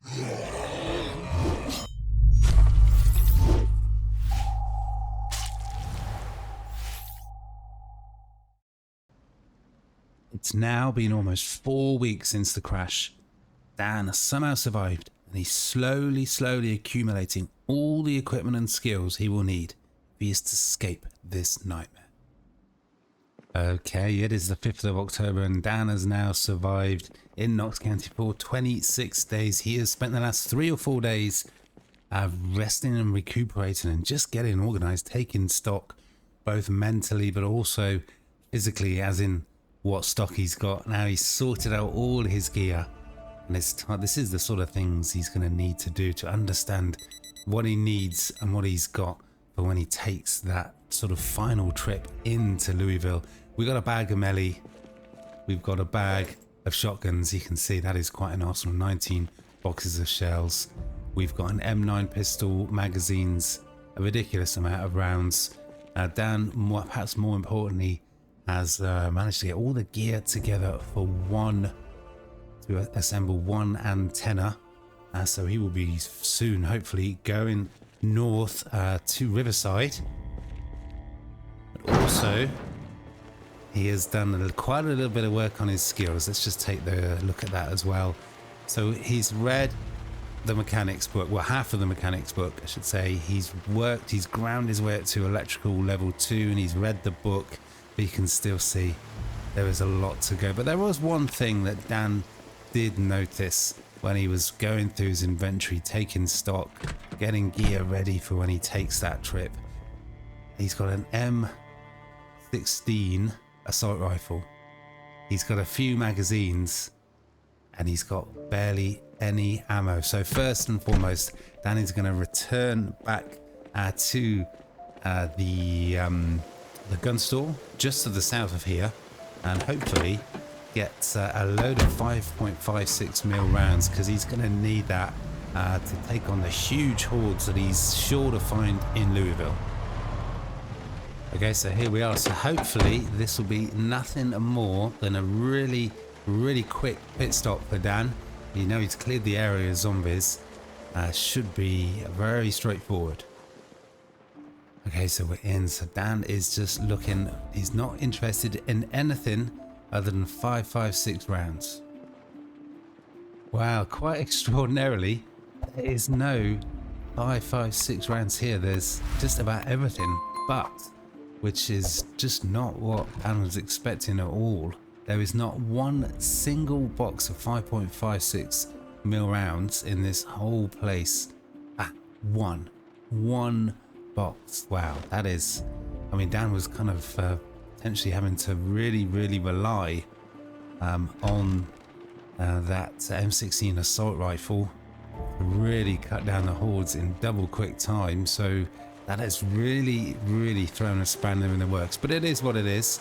It's now been almost 4 weeks since the crash. Dan has somehow survived, and he's slowly accumulating all the equipment and skills he will need if he is to escape this nightmare. Okay, it is the 5th of October and Dan has now survived in Knox County for 26 days. He has spent the last 3 or 4 days resting and recuperating and just getting organized, taking stock, both mentally but also physically, as in what stock he's got. Now he's sorted out all his gear, and this is the sort of things he's going to need to do to understand what he needs and what he's got for when he takes that sort of final trip into Louisville. We got a bag of melee, we've got a bag of shotguns. You can see that is quite an arsenal. 19 boxes of shells. We've got an M9 pistol, magazines, a ridiculous amount of rounds. Dan, perhaps more importantly, has managed to get all the gear together for to assemble one antenna. So he will be soon, hopefully, going north to Riverside. But also, he has done quite a little bit of work on his skills. Let's just take a look at that as well. So he's read the mechanics book, well, half of the mechanics book, I should say. He's ground his way up to electrical level 2, and he's read the book. But you can still see there is a lot to go. But there was one thing that Dan did notice when he was going through his inventory, taking stock, getting gear ready for when he takes that trip. He's got an M16 assault rifle. He's got a few magazines, and he's got barely any ammo. So first and foremost, Danny's going to return back to the gun store just to the south of here, and hopefully get a load of 5.56mm rounds, because he's going to need that to take on the huge hordes that he's sure to find in Louisville. Okay, so here we are. So hopefully this will be nothing more than a really quick pit stop for Dan. You know, he's cleared the area of zombies. Should be very straightforward. Okay, so we're in. So Dan is just looking. He's not interested in anything other than 5.56 rounds. Wow, quite extraordinarily, there is no 5.56 rounds here. There's just about everything, but which is just not what Dan was expecting at all. There is not one single box of 5.56mm rounds in this whole place. One box. Wow, that is, I mean, Dan was kind of potentially having to really rely on that M16 assault rifle to really cut down the hordes in double quick time. So that has really thrown a spanner in the works, but it is what it is.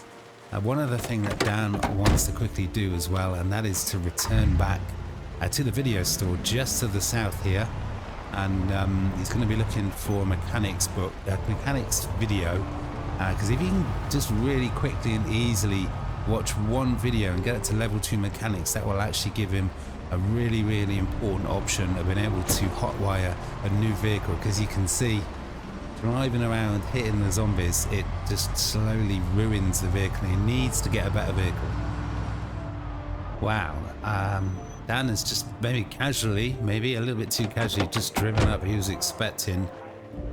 One other thing that Dan wants to quickly do as well, and that is to return back to the video store just to the south here, and he's going to be looking for a mechanics book, mechanics video, because if you can just really quickly and easily watch one video and get it to level 2 mechanics, that will actually give him a really important option of being able to hotwire a new vehicle. Because you can see, driving around hitting the zombies, it just slowly ruins the vehicle. He needs to get a better vehicle. Wow. Dan has just maybe casually, maybe a little bit too casually, just driven up. He was expecting,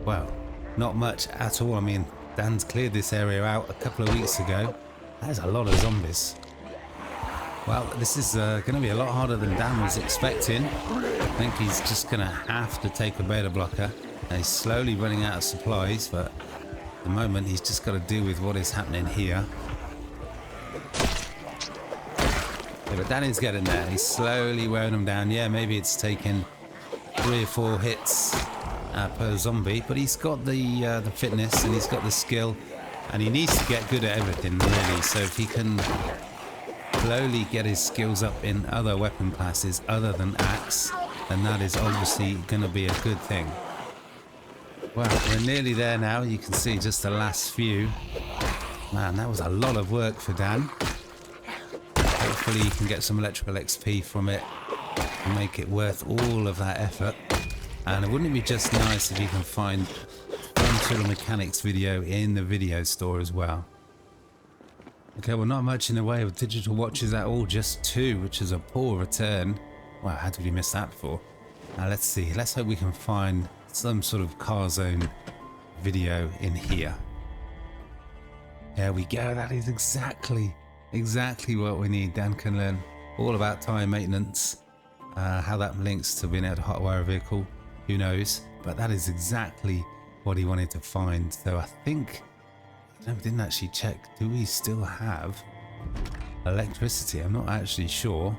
well, not much at all. I mean, Dan's cleared this area out a couple of weeks ago. There's a lot of zombies. Well, this is going to be a lot harder than Dan was expecting. I think he's just going to have to take a beta blocker. And he's slowly running out of supplies, but at the moment he's just got to deal with what is happening here. Yeah, but Danny's getting there. He's slowly wearing them down. Yeah, maybe it's taking 3 or 4 hits per zombie, but he's got the fitness and he's got the skill, and he needs to get good at everything, really. So if he can slowly get his skills up in other weapon classes other than axe, then that is obviously going to be a good thing. Well, we're nearly there now. You can see just the last few. Man, that was a lot of work for Dan. Hopefully you can get some electrical XP from it. and make it worth all of that effort. And wouldn't it be just nice if you can find Fun Mechanics video in the video store as well? Okay, well, not much in the way of digital watches at all, just 2, which is a poor return. Wow, how did we miss that before? Now let's see, let's hope we can find some sort of car zone video in here. There we go, that is exactly what we need. Dan can learn all about tyre maintenance, how that links to being able to hotwire a vehicle, who knows, but that is exactly what he wanted to find. So I think, we didn't actually check, do we still have electricity? I'm not actually sure.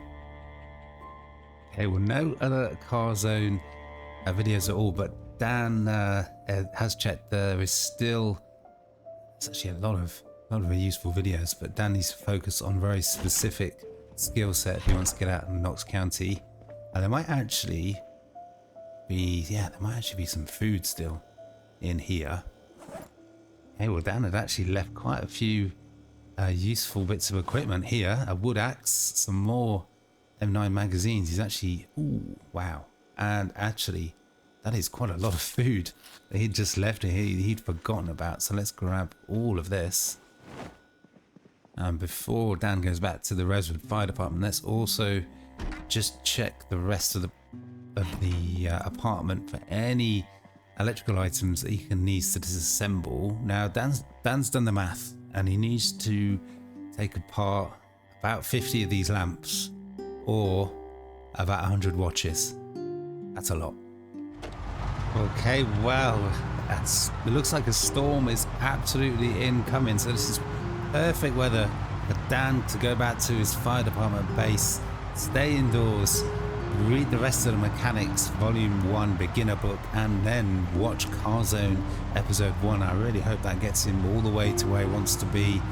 Okay, well, no other car zone videos at all, but Dan has checked. There is still, it's actually a lot of useful videos, but Dan needs to focus on very specific skill set if he wants to get out in Knox County. And there might actually be, some food still in here. Hey, well, Dan had actually left quite a few useful bits of equipment here. A wood axe, some more M9 magazines. He's actually, ooh, wow. And actually, that is quite a lot of food that he'd just left he'd forgotten about. So let's grab all of this. And before Dan goes back to the Rosewood Fire Department, let's also just check the rest of the apartment for any electrical items that he needs to disassemble. Now Dan's done the math, and he needs to take apart about 50 of these lamps, or about 100 watches. That's a lot. Okay, well, it looks like a storm is absolutely incoming, so this is perfect weather for Dan to go back to his fire department base, stay indoors, read the rest of the Mechanics Volume 1 beginner book, and then watch Car Zone Episode 1. I really hope that gets him all the way to where he wants to be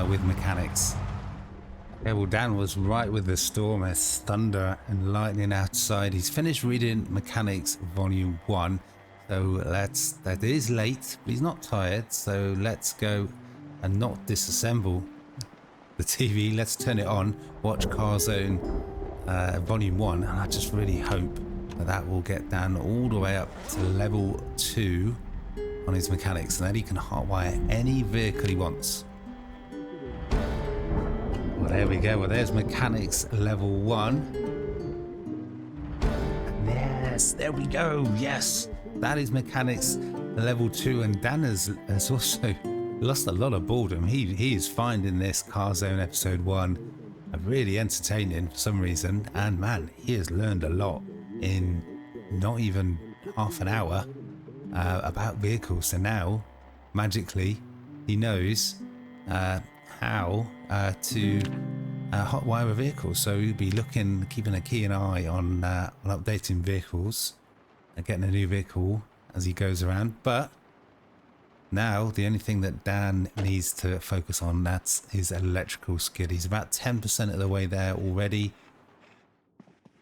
with mechanics. Yeah, well, Dan was right with the storm. There's thunder and lightning outside. He's finished reading Mechanics Volume 1. So that is late, but he's not tired. So let's go and not disassemble the TV. Let's turn it on, watch Car Zone Volume 1, and I just really hope that will get Dan all the way up to level 2 on his mechanics, and then he can hotwire any vehicle he wants. Well, there we go. Well, there's mechanics level 1. And yes, there we go. Yes, that is mechanics level 2, and Dan has also lost a lot of boredom. He is finding this Car Zone Episode 1 really entertaining for some reason, and man, he has learned a lot in not even half an hour about vehicles. So now, magically, he knows how to hotwire a vehicle. So he'll be keeping a keen eye on updating vehicles and getting a new vehicle as he goes around. But now the only thing that Dan needs to focus on, that's his electrical skid. He's about 10% of the way there already.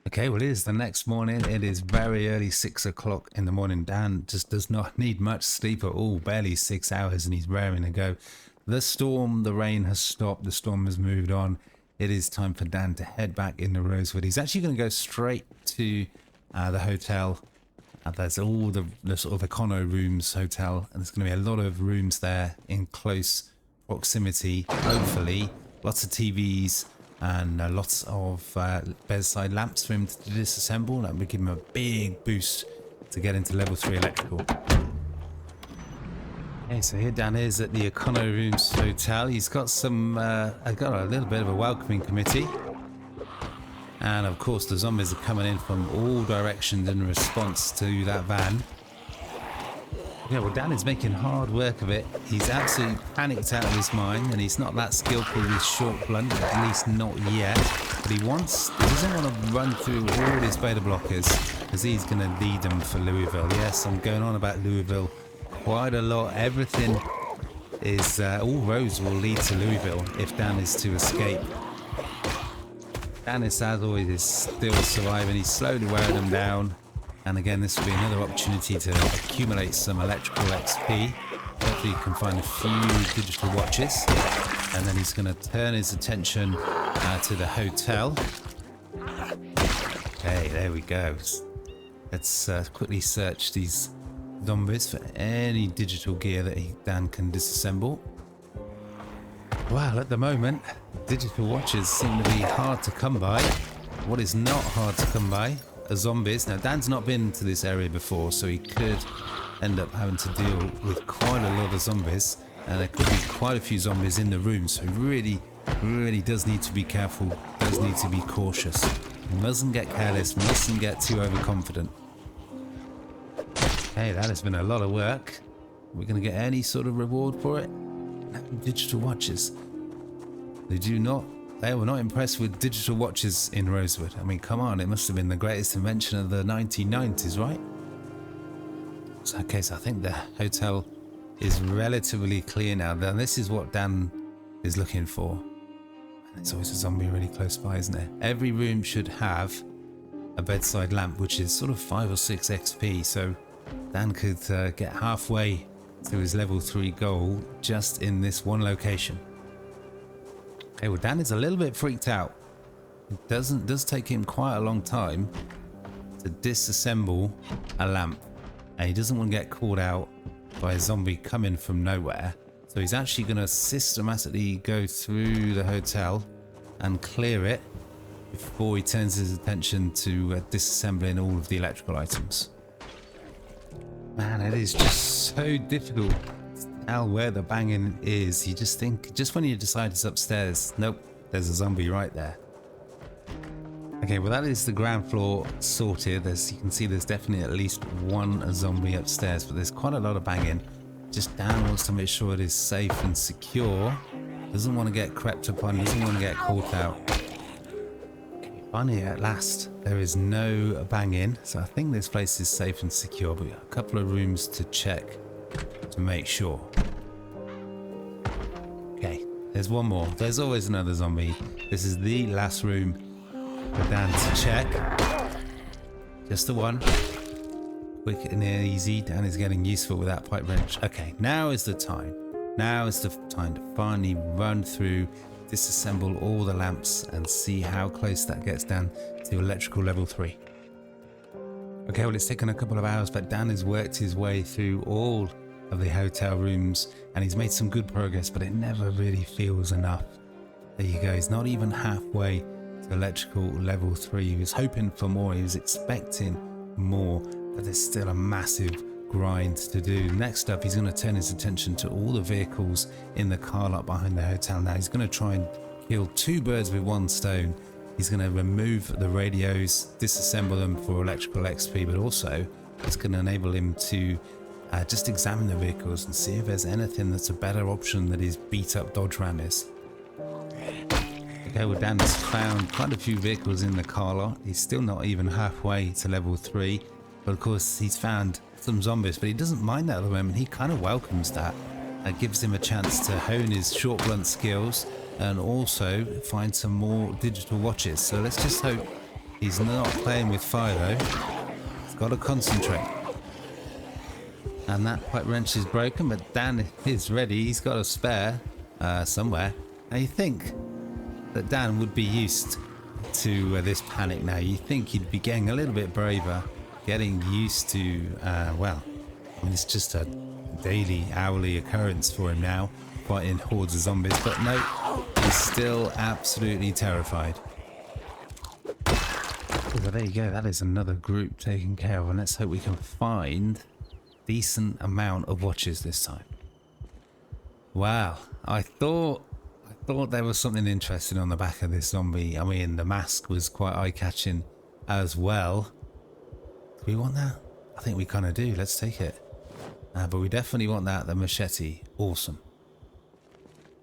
Okay, well, it is the next morning. It is very early, 6 o'clock in the morning. Dan just does not need much sleep at all, barely 6 hours, and he's raring to go. The rain has stopped, the storm has moved on. It is time for Dan to head back into Rosewood. He's actually going to go straight to the hotel. There's all the sort of econo rooms hotel, and there's going to be a lot of rooms there in close proximity, hopefully. Lots of TVs and lots of bedside lamps for him to disassemble. That would give him a big boost to get into level 3 electrical. Okay, so here Dan is at the econo rooms hotel. He's got got a little bit of a welcoming committee. And of course the zombies are coming in from all directions in response to that van. Yeah, well, Dan is making hard work of it. He's absolutely panicked out of his mind, and he's not that skillful with short blunt, at least not yet. But he doesn't want to run through all his beta blockers, because he's going to lead them for Louisville. Yes, I'm going on about Louisville quite a lot. Everything is, all roads will lead to Louisville if Dan is to escape. Dan, as always, is still surviving. He's slowly wearing them down. And again, this will be another opportunity to accumulate some electrical XP. Hopefully he can find a few digital watches. And then he's going to turn his attention to the hotel. Hey, there we go. Let's quickly search these zombies for any digital gear that Dan can disassemble. Well, at the moment, digital watches seem to be hard to come by. What is not hard to come by are zombies. Now, Dan's not been to this area before, so he could end up having to deal with quite a lot of zombies. And there could be quite a few zombies in the room, so he really does need to be careful, does need to be cautious. He mustn't get careless, mustn't get too overconfident. Hey, that has been a lot of work. Are we going to get any sort of reward for it? Digital watches. They were not impressed with digital watches in Rosewood. I mean, come on, it must have been the greatest invention of the 1990s, right? So, okay, so I think the hotel is relatively clear now. Now, this is what Dan is looking for. There's always a zombie really close by, isn't there? Every room should have a bedside lamp, which is sort of 5 or 6 XP, so Dan could get halfway to his level 3 goal just in this one location. Okay, well, Dan is a little bit freaked out. It does take him quite a long time to disassemble a lamp, and he doesn't want to get caught out by a zombie coming from nowhere. So he's actually going to systematically go through the hotel and clear it before he turns his attention to disassembling all of the electrical items. Man, it is just so difficult to tell where the banging is. You just think, just when you decide it's upstairs, nope, there's a zombie right there. Okay, well, that is the ground floor sorted. As you can see, there's definitely at least one zombie upstairs, but there's quite a lot of banging. Just Dan wants to make sure it is safe and secure. Doesn't want to get crept upon, doesn't want to get caught out. Finally, at last, there is no banging, so I think this place is safe and secure, but we've got a couple of rooms to check to make sure. Okay, there's one more. There's always another zombie. This is the last room for Dan to check. Just the one. Quick and easy. Dan is getting useful with that pipe wrench. Okay, now is the time. Now is the time to finally run through, disassemble all the lamps and see how close that gets Dan to electrical level 3. Okay, well, it's taken a couple of hours, but Dan has worked his way through all of the hotel rooms and he's made some good progress, but it never really feels enough. There you go. He's not even halfway to electrical level 3. He was hoping for more. He was expecting more, but there's still a massive grind to do. Next up, he's going to turn his attention to all the vehicles in the car lot behind the hotel. Now he's going to try and kill 2 birds with 1 stone. He's going to remove the radios, disassemble them for electrical XP, but also it's going to enable him to just examine the vehicles and see if there's anything that's a better option than his beat up Dodge Ram is. Okay, well, Dan has found quite a few vehicles in the car lot. He's still not even halfway to level 3, but of course he's found some zombies, but he doesn't mind that at the moment. He kind of welcomes that. It gives him a chance to hone his short blunt skills and also find some more digital watches. So let's just hope he's not playing with fire though. He's got to concentrate. And that pipe wrench is broken, but Dan is ready. He's got a spare somewhere. Now you think that Dan would be used to this panic now. You think he'd be getting a little bit braver, getting used to, well, I mean, it's just a daily, hourly occurrence for him now, fighting hordes of zombies, but no, he's still absolutely terrified. Well, there you go, that is another group taken care of, and let's hope we can find a decent amount of watches this time. Wow, I thought there was something interesting on the back of this zombie. I mean, the mask was quite eye-catching as well. Do we want that? I think we kind of do. Let's take it. But we definitely want that. The machete. Awesome.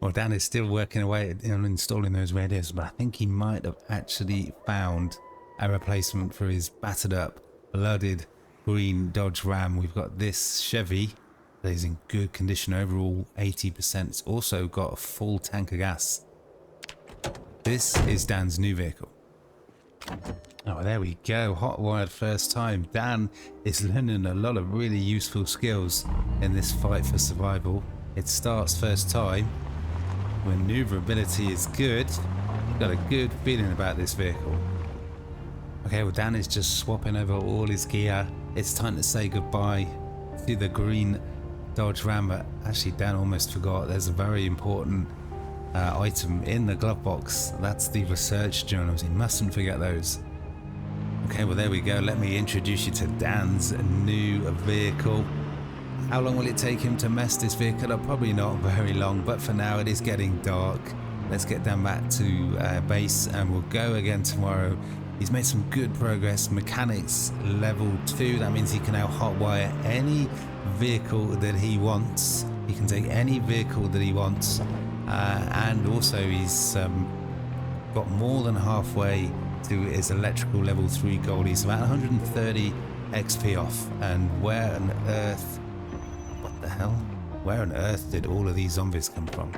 Well, Dan is still working away on installing those radios, but I think he might have actually found a replacement for his battered up, blooded green Dodge Ram. We've got this Chevy that is in good condition overall, 80%. It's also got a full tank of gas. This is Dan's new vehicle. Oh, there we go. Hot wired first time. Dan is learning a lot of really useful skills in this fight for survival. It starts first time. Maneuverability is good. Got a good feeling about this vehicle. Okay, well Dan is just swapping over all his gear. It's time to say goodbye to the green Dodge Ram. But actually Dan almost forgot, there's a very important item in the glove box. That's the research journals. You mustn't forget those. Okay, well there we go. Let me introduce you to Dan's new vehicle. How long will it take him to mess this vehicle up? Probably not very long, but for now it is getting dark. Let's get Dan back to base and we'll go again tomorrow. He's made some good progress. Mechanics level 2. That means he can now hotwire any vehicle that he wants. He can take any vehicle that he wants. And also he's got more than halfway to his electrical level 3 goal. He's about 130 XP off. And where on earth... What the hell? Where on earth did all of these zombies come from?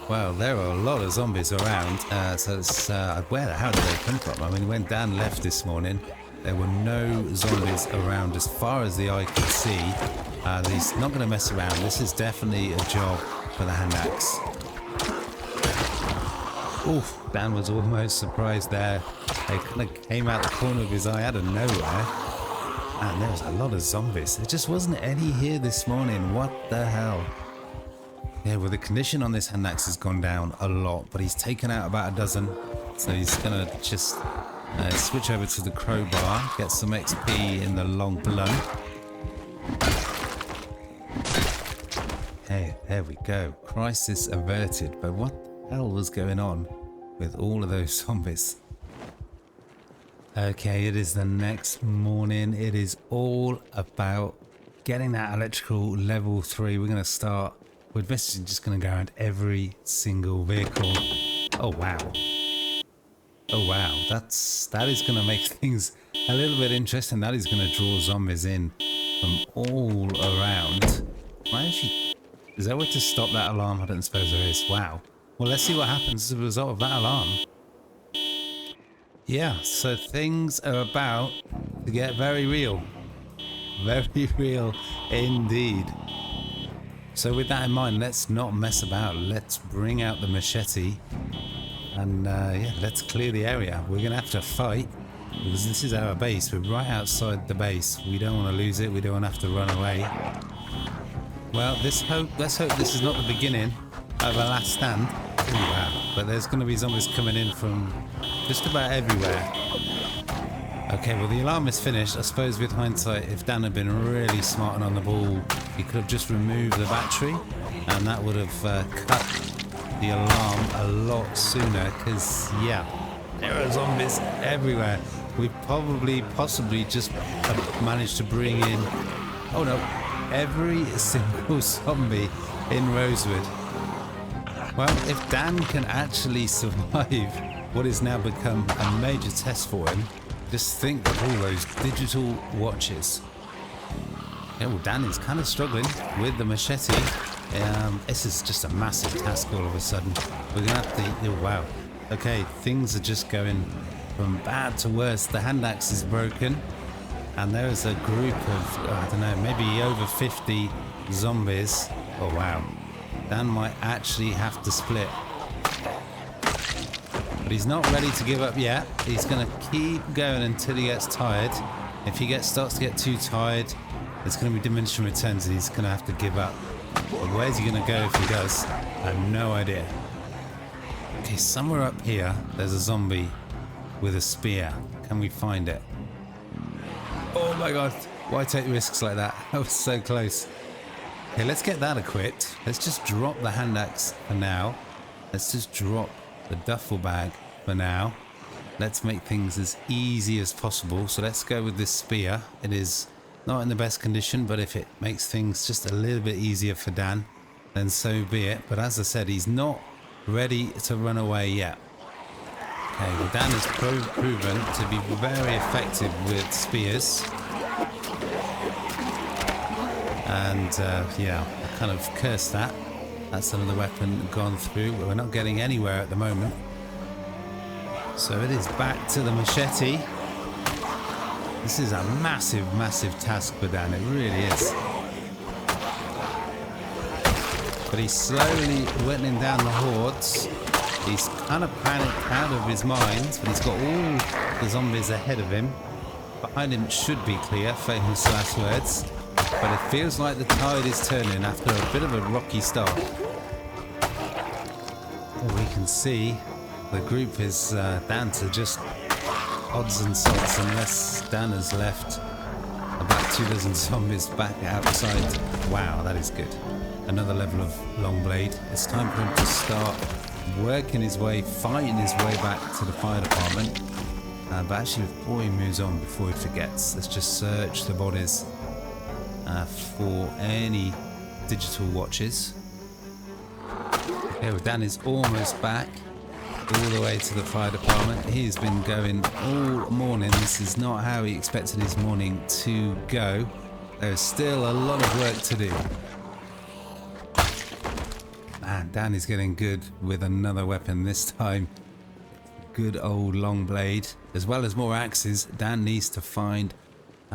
Well, there are a lot of zombies around, so it's, where the hell did they come from? I mean, when Dan left this morning, there were no zombies around as far as the eye could see. He's not going to mess around. This is definitely a job for the hand axe. Oof, Dan was almost surprised there. They kind of came out the corner of his eye out of nowhere. And there was a lot of zombies. There just wasn't any here this morning. What the hell? Yeah, well, the condition on this hand axe has gone down a lot, but he's taken out about a dozen. So he's going to just switch over to the crowbar, get some XP in the long blunt. Hey, there we go. Crisis averted. But what the hell was going on with all of those zombies? Okay, it is the next morning. It is all about getting that electrical level 3. We're going to start. We're basically just going to go around every single vehicle. Oh wow. Oh wow. That is going to make things a little bit interesting. That is going to draw zombies in from all around. Why actually, is there a way to stop that alarm? I don't suppose there is. Wow. Well, let's see what happens as a result of that alarm. Yeah, so things are about to get very real. Very real indeed. So with that in mind, let's not mess about. Let's bring out the machete and yeah, let's clear the area. We're going to have to fight because this is our base. We're right outside the base. We don't want to lose it. We don't want to have to run away. Well, let's hope this is not the beginning of a last stand. Ooh, wow. But there's going to be zombies coming in from just about everywhere. Okay, well the alarm is finished. I suppose with hindsight, if Dan had been really smart and on the ball, he could have just removed the battery and that would have cut the alarm a lot sooner because, yeah, there are zombies everywhere. We possibly just managed to bring in, oh no, every single zombie in Rosewood. Well, if Dan can actually survive what has now become a major test for him, just think of all those digital watches. Yeah, well, Dan is kind of struggling with the machete. This is just a massive task all of a sudden. We're going to have to... Oh, wow. Okay, things are just going from bad to worse. The hand axe is broken. And there is a group of, I don't know, maybe over 50 zombies. Oh, wow. Dan might actually have to split. But he's not ready to give up yet. He's going to keep going until he gets tired. If he starts to get too tired, it's going to be diminishing returns and he's going to have to give up. But where's he going to go if he does? I have no idea. Okay, somewhere up here, there's a zombie with a spear. Can we find it? Oh my god, why take risks like that? That was so close. Okay, let's get that equipped. Let's just drop the hand axe for now. Let's just drop the duffel bag for now. Let's make things as easy as possible. So let's go with this spear. It is not in the best condition, but if it makes things just a little bit easier for Dan, then so be it. But as I said, he's not ready to run away yet. Okay, well, Dan has proven to be very effective with spears. And yeah, I kind of cursed that. That's another weapon gone through. We're not getting anywhere at the moment. So it is back to the machete. This is a massive, massive task for Dan. It really is. But he's slowly whittling down the hordes. He's kind of panicked out of his mind, but he's got all the zombies ahead of him. Behind him should be clear, famous last words. But it feels like the tide is turning after a bit of a rocky start. We can see the group is down to just odds and sods, unless Dan has left about 2 dozen zombies back outside. Wow, that is good. Another level of long blade. It's time for him to start working his way, fighting his way back to the fire department. But actually, before he moves on, before he forgets, let's just search the bodies for any digital watches. Okay, well, Dan is almost back, all the way to the fire department. He's been going all morning. This is not how he expected his morning to go. There's still a lot of work to do. Man, Dan is getting good with another weapon this time. Good old long blade. As well as more axes, Dan needs to find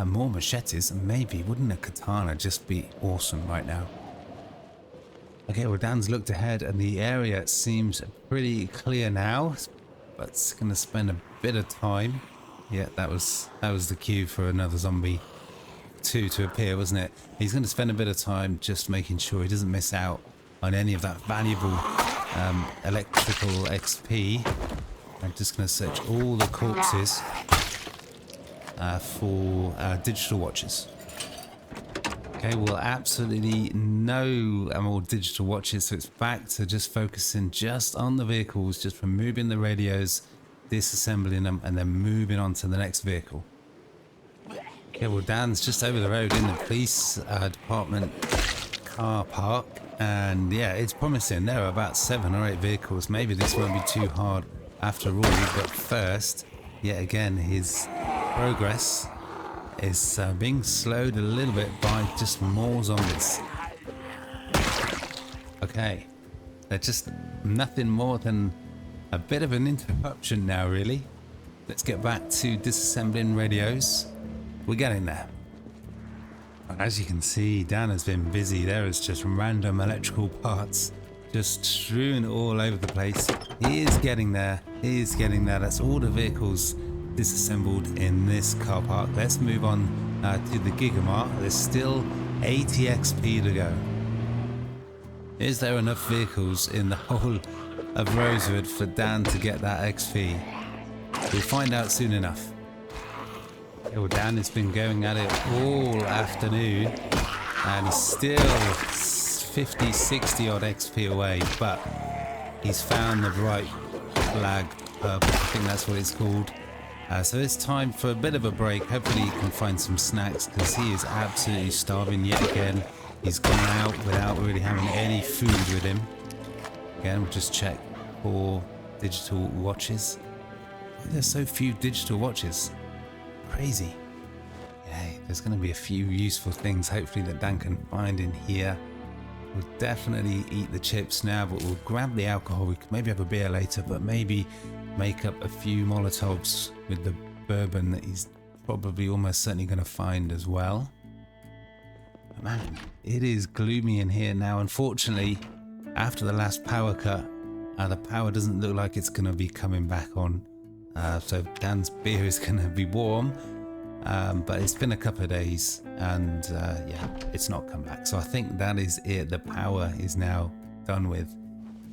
more machetes, and maybe wouldn't a katana just be awesome right now? Okay, well, Dan's looked ahead and the area seems pretty clear now, but it's going to spend a bit of time. Yeah, that was the cue for another zombie 2 to appear, wasn't it? He's going to spend a bit of time just making sure he doesn't miss out on any of that valuable electrical XP. I'm just going to search all the corpses for digital watches. Okay, well, absolutely no more digital watches, so it's back to just focusing just on the vehicles, just removing the radios, disassembling them, and then moving on to the next vehicle. Okay, well, Dan's just over the road in the police department car park, and yeah, it's promising. There are about 7 or 8 vehicles. Maybe this won't be too hard after all, but first, yet again, his progress is being slowed a little bit by just more zombies. Okay, they're just nothing more than a bit of an interruption now, really. Let's get back to disassembling radios. We're getting there. As you can see, Dan has been busy. There is just random electrical parts just strewn all over the place. He is getting there. He is getting there. That's all the vehicles disassembled in this car park. Let's move on to the Gigamart. There's still 80 XP to go. Is there enough vehicles in the whole of Rosewood for Dan to get that XP? We'll find out soon enough. Well, Dan has been going at it all afternoon and he's still 50, 60 odd XP away, but he's found the right flag purple. I think that's what it's called. So it's time for a bit of a break. Hopefully he can find some snacks because he is absolutely starving yet again. He's gone out without really having any food with him. Again, we'll just check for digital watches. Why are there so few digital watches? Crazy. Hey, there's going to be a few useful things hopefully that Dan can find in here. We'll definitely eat the chips now, but we'll grab the alcohol. We can maybe have a beer later, but maybe make up a few Molotovs with the bourbon that he's probably almost certainly going to find as well. But man, it is gloomy in here now. Unfortunately, after the last power cut, the power doesn't look like it's going to be coming back on. So Dan's beer is going to be warm, but it's been a couple of days and yeah, it's not come back. So I think that is it. The power is now done with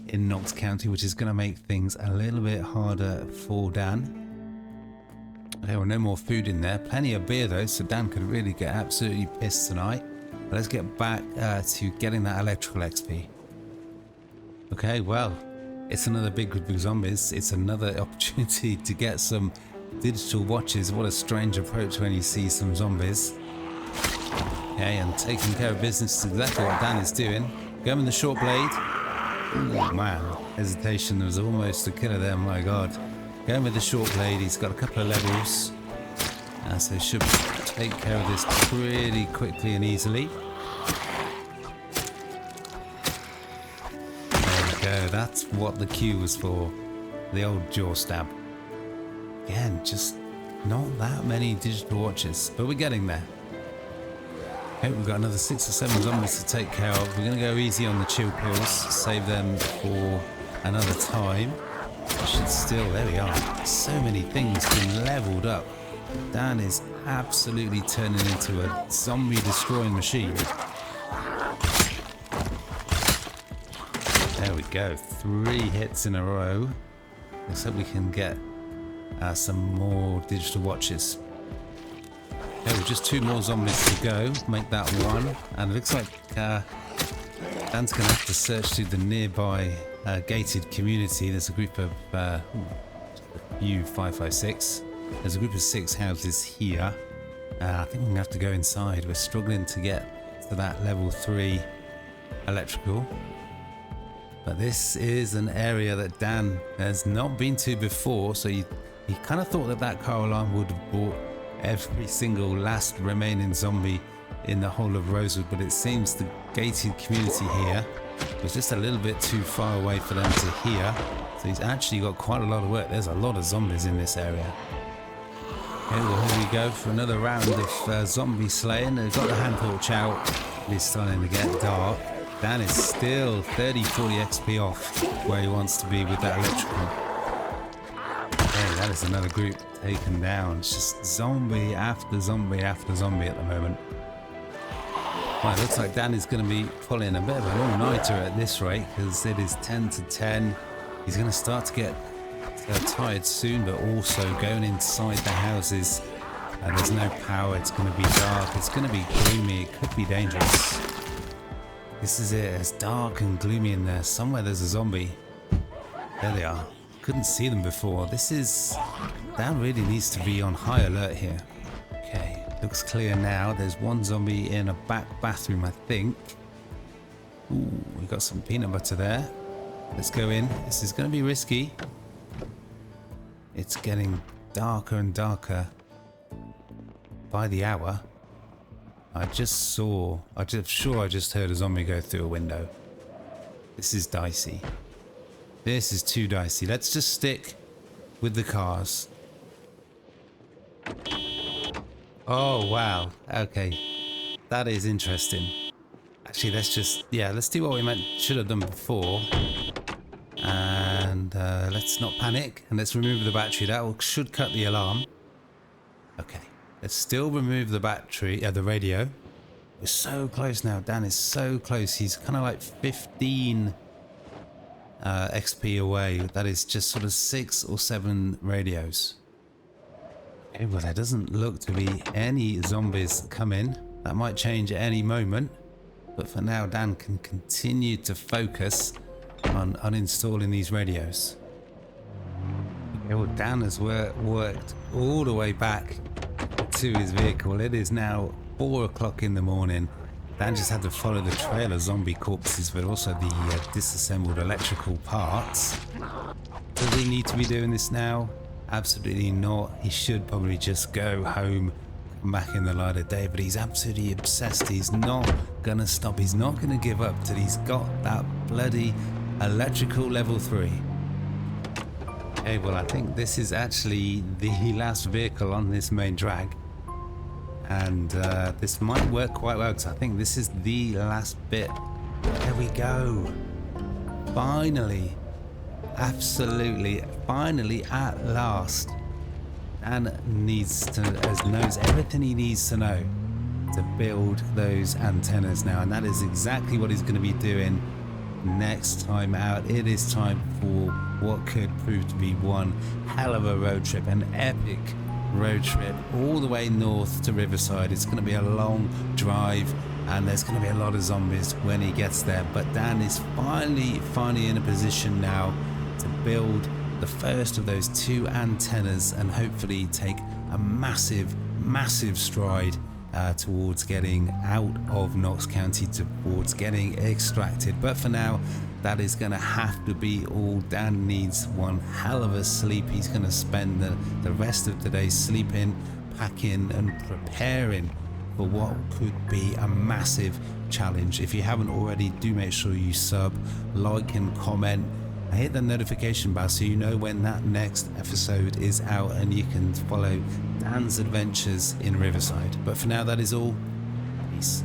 in Knox County, which is going to make things a little bit harder for Dan. There were no more food in there. Plenty of beer though, so Dan could really get absolutely pissed tonight. But let's get back to getting that electrical XP. Okay, well, it's another big group of zombies. It's another opportunity to get some digital watches. What a strange approach when you see some zombies. Okay, and taking care of business is exactly what Dan is doing. Going with the short blade. Ooh, man, hesitation. There was almost a killer there, my god. Going with the short blade, he's got a couple of levels. So he should take care of this pretty quickly and easily. That's what the cue was for. The old jaw stab. Again, just not that many digital watches, but we're getting there. Okay, we've got another 6 or 7 zombies to take care of. We're going to go easy on the chill pills, save them for another time. I should still, there we are. So many things been leveled up. Dan is absolutely turning into a zombie destroying machine. There we go, 3 hits in a row. Looks like we can get some more digital watches. Oh, just 2 more zombies to go. Make that 1. And it looks like Dan's going to have to search through the nearby gated community. There's a group of U556. There's a group of 6 houses here. I think we're going to have to go inside. We're struggling to get to that level 3 electrical. But this is an area that Dan has not been to before, so he kind of thought that that car alarm would have brought every single last remaining zombie in the whole of Rosewood, but it seems the gated community here was just a little bit too far away for them to hear. So he's actually got quite a lot of work. There's a lot of zombies in this area. Okay, well, here we go for another round of zombie slaying. They've got the hand torch out. It's starting to get dark. Dan is still 30-40 XP off where he wants to be with that electrical. Okay, that is another group taken down. It's just zombie after zombie after zombie at the moment. Well, it looks like Dan is going to be pulling a bit of an all-nighter at this rate because it is 10 to 10. He's going to start to get tired soon, but also going inside the houses. There's no power. It's going to be dark. It's going to be gloomy. It could be dangerous. This is it. It's dark and gloomy in there. Somewhere there's a zombie. There they are. Couldn't see them before. Dan really needs to be on high alert here. Okay, looks clear now. There's 1 zombie in a back bathroom, I think. Ooh, we got some peanut butter there. Let's go in. This is going to be risky. It's getting darker and darker by the hour. I'm sure I just heard a zombie go through a window. This is dicey. This is too dicey. Let's just stick with the cars. Oh, wow. Okay. That is interesting. Actually, let's do what we should have done before. And let's not panic. And let's remove the battery. That should cut the alarm. Okay. Let's still remove the battery, the radio. We're so close now. Dan is so close. He's kind of like 15 XP away. That is just sort of 6 or 7 radios. Okay, well, there doesn't look to be any zombies coming. That might change at any moment. But for now, Dan can continue to focus on uninstalling these radios. Okay, well, Dan has worked all the way back to his vehicle. It is now 4 o'clock in the morning. Dan just had to follow the trail of zombie corpses, but also the disassembled electrical parts. Does he need to be doing this now? Absolutely not. He should probably just go home, come back in the light of day, but he's absolutely obsessed. He's not gonna stop. He's not gonna give up till he's got that bloody electrical level 3. Okay, well, I think this is actually the last vehicle on this main drag. And this might work quite well because I think this is the last bit. There we go. Finally. Absolutely. Finally, at last. Dan knows everything he needs to know to build those antennas now. And that is exactly what he's going to be doing next time out. It is time for what could prove to be one hell of a road trip, an epic road trip all the way north to Riverside. It's going to be a long drive and there's going to be a lot of zombies when he gets there, but Dan is finally in a position now to build the first of those 2 antennas and hopefully take a massive stride towards getting out of Knox County, towards getting extracted. But for now, that is going to have to be all. Dan needs one hell of a sleep. He's going to spend the rest of the day sleeping, packing and preparing for what could be a massive challenge. If you haven't already, do make sure you sub, like and comment. Hit the notification bell so you know when that next episode is out and you can follow Dan's adventures in Riverside. But for now, that is all. Peace.